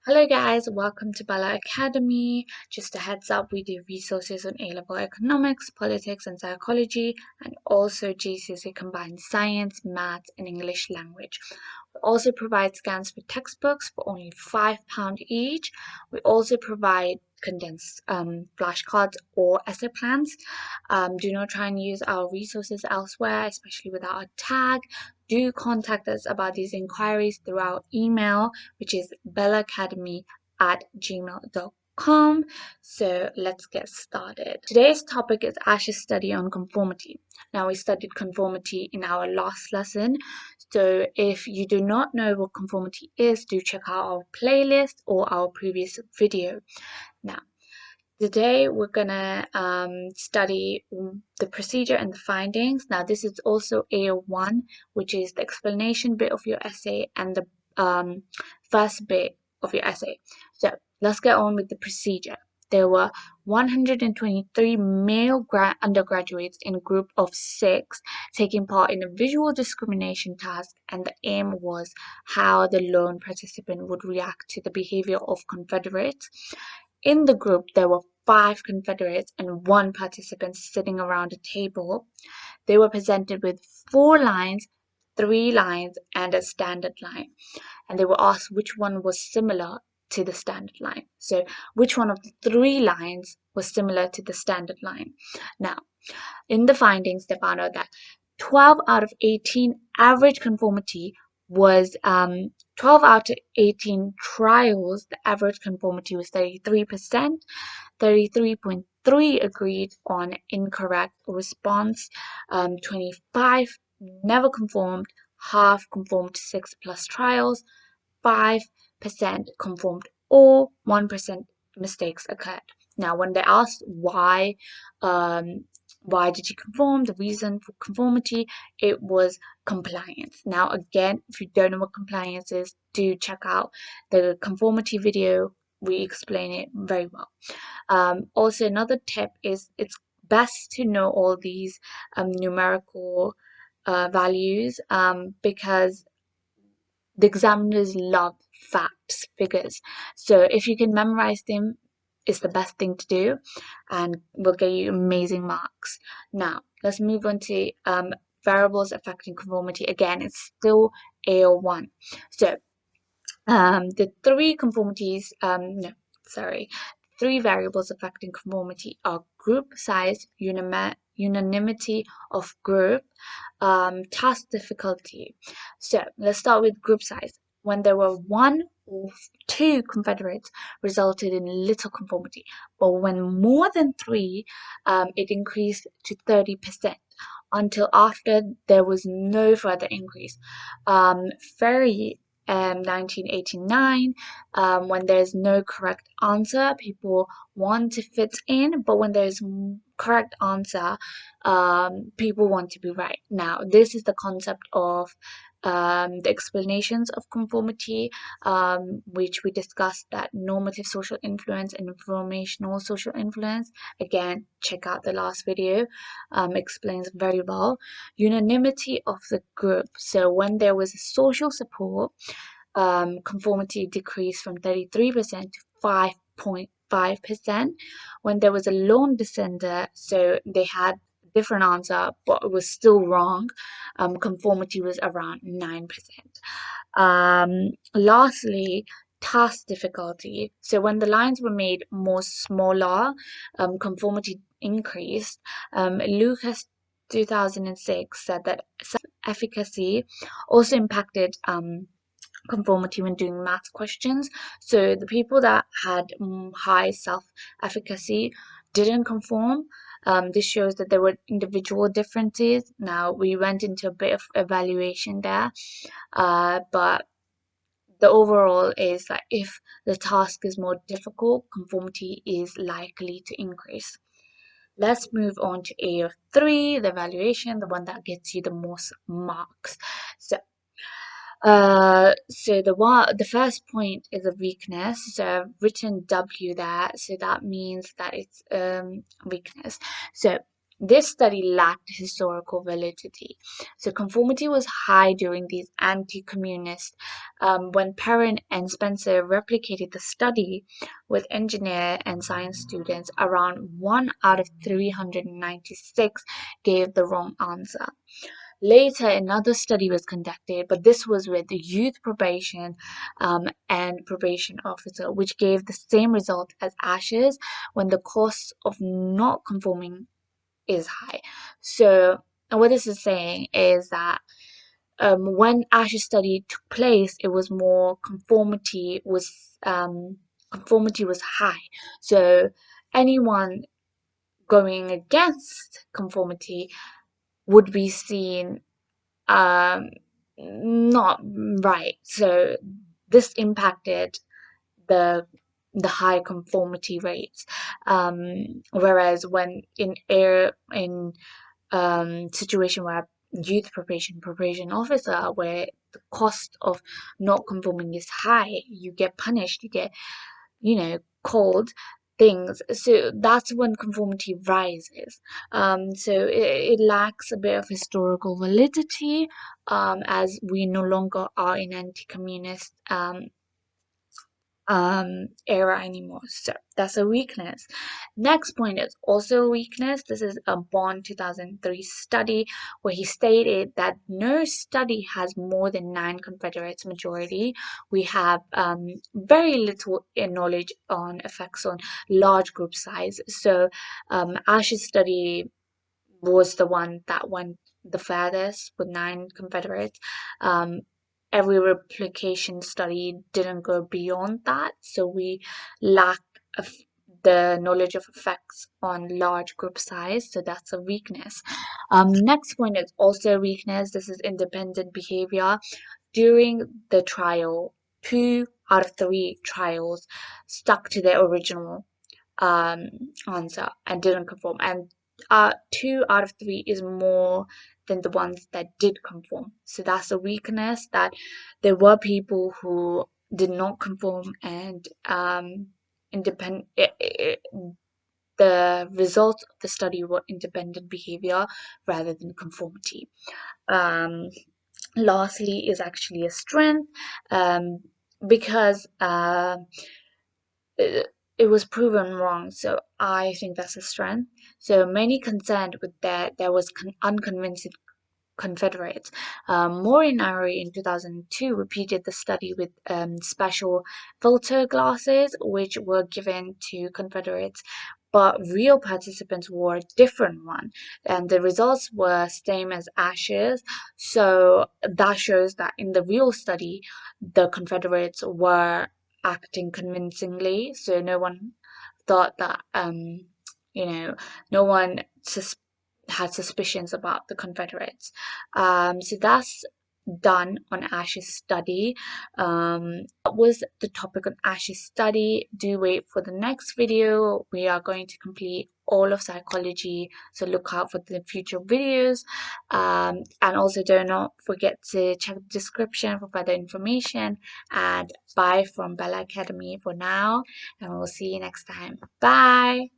Hello guys, welcome to Bella Academy. Just a heads up, we do resources on A-level economics, politics and psychology, and also GCSE combined science, maths and English language. We also provide scans for textbooks for only £5 each. We also provide condensed flashcards or essay plans. Do not try and use our resources elsewhere, especially without a tag. Do contact us about these inquiries through our email, which is bellaacademy@gmail.com. So let's get started. Today's topic is ASCH'S study on conformity. Now, we studied conformity in our last lesson. So if you do not know what conformity is, do check out our playlist or our previous video. Now, today we're gonna study the procedure and the findings. Now, this is also AO1, which is the explanation bit of your essay and the first bit of your essay. So let's get on with the procedure. There were 123 male undergraduates in a group of 6 taking part in a visual discrimination task, and the aim was how the lone participant would react to the behavior of Confederates. In the group, there were 5 Confederates and 1 participant sitting around a table. They were presented with 4 lines, 3 lines, and a standard line. And they were asked which one was similar to the standard line. So, which one of the 3 lines was similar to the standard line? Now, in the findings, they found out that 12 out of 18 average conformity was 12 out of 18 trials, the average conformity was 33%, 33.3 agreed on incorrect response, 25 never conformed, half conformed to 6+ trials, 5% conformed, or 1% mistakes occurred. Now, when they asked why did you conform, the reason for conformity, it was compliance. Now, again, if you don't know what compliance is, do check out the conformity video. We explain it very well. Also, another tip is it's best to know all these numerical values because the examiners love facts, figures. So if you can memorize them, it's the best thing to do and will get you amazing marks. Now, let's move on to variables affecting conformity. Again, it's still AO1. So the 3 conformities, three variables affecting conformity are group size, unanimity of group, task difficulty. So let's start with group size. When there were 1 or 2 Confederates, resulted in little conformity, but when more than 3, it increased to 30%. Until after there was no further increase. Ferry 1989, when there's no correct answer, people want to fit in, but when there's correct answer, people want to be right. Now, this is the concept of the explanations of conformity, which we discussed, that normative social influence and informational social influence. Again, check out the last video, explains very well. Unanimity of the group. So when there was a social support, conformity decreased from 33% to 5.5%. When there was a lone dissenter, so they had a different answer, but it was still wrong, conformity was around 9%. Lastly, task difficulty. So when the lines were made more smaller, conformity increased. Lucas 2006 said that self-efficacy also impacted conformity when doing math questions. So the people that had high self-efficacy didn't conform. This shows that there were individual differences. Now, we went into a bit of evaluation there, but the overall is that if the task is more difficult, conformity is likely to increase. Let's move on to AO3, the evaluation, the one that gets you the most marks. So the first point is a weakness. So I've written W there, so that means that it's weakness. So This study lacked historical validity. So conformity was high during these anti-communist. When Perrin and Spencer replicated the study with engineer and science students, around 1 out of 396 gave the wrong answer. Later, another study was conducted, but this was with the youth probation and probation officer, which gave the same result as ASH'S when the cost of not conforming is high. So, and what this is saying is that when ASH'S study took place, it was more conformity was high. So anyone going against conformity would be seen um, not right. So this impacted the the high conformity rates. Whereas when in situation where youth probation officer, where the cost of not conforming is high, you get punished, you get called things. So that's when conformity rises. So it lacks a bit of historical validity, as we no longer are in anti-communist era anymore. So that's a weakness. Next point is also a weakness. This is a Bond 2003 study where he stated that no study has more than 9 Confederates majority. We have very little knowledge on effects on large group size. So Ash's study was the one that went the furthest with 9 Confederates. Um, every replication study didn't go beyond that, so we lack of the knowledge of effects on large group size, so that's a weakness. Next point is also a weakness. This is independent behavior. During the trial, 2 out of 3 trials stuck to their original um, answer and didn't conform. And 2 out of 3 is more than the ones that did conform. So that's a weakness, that there were people who did not conform, and independent. The results of the study were independent behavior rather than conformity. Um, Lastly, is actually a strength, um, because it, it was proven wrong. So I think that's a strength. So many concerned with that there was unconvincing Confederates. Morinari in 2002 repeated the study with special filter glasses, which were given to Confederates, but real participants wore a different one, and the results were same as ASH'S. So that shows that in the real study, the Confederates were acting convincingly. So no one thought that you know no one had suspicions about the Confederates. So that's done on Ash's study. That was the topic on Ash's study. Do wait for the next video. We are going to complete all of psychology, so look out for the future videos. And also do not forget to check the description for further information. And bye from Bella Academy for now, and we'll see you next time. Bye.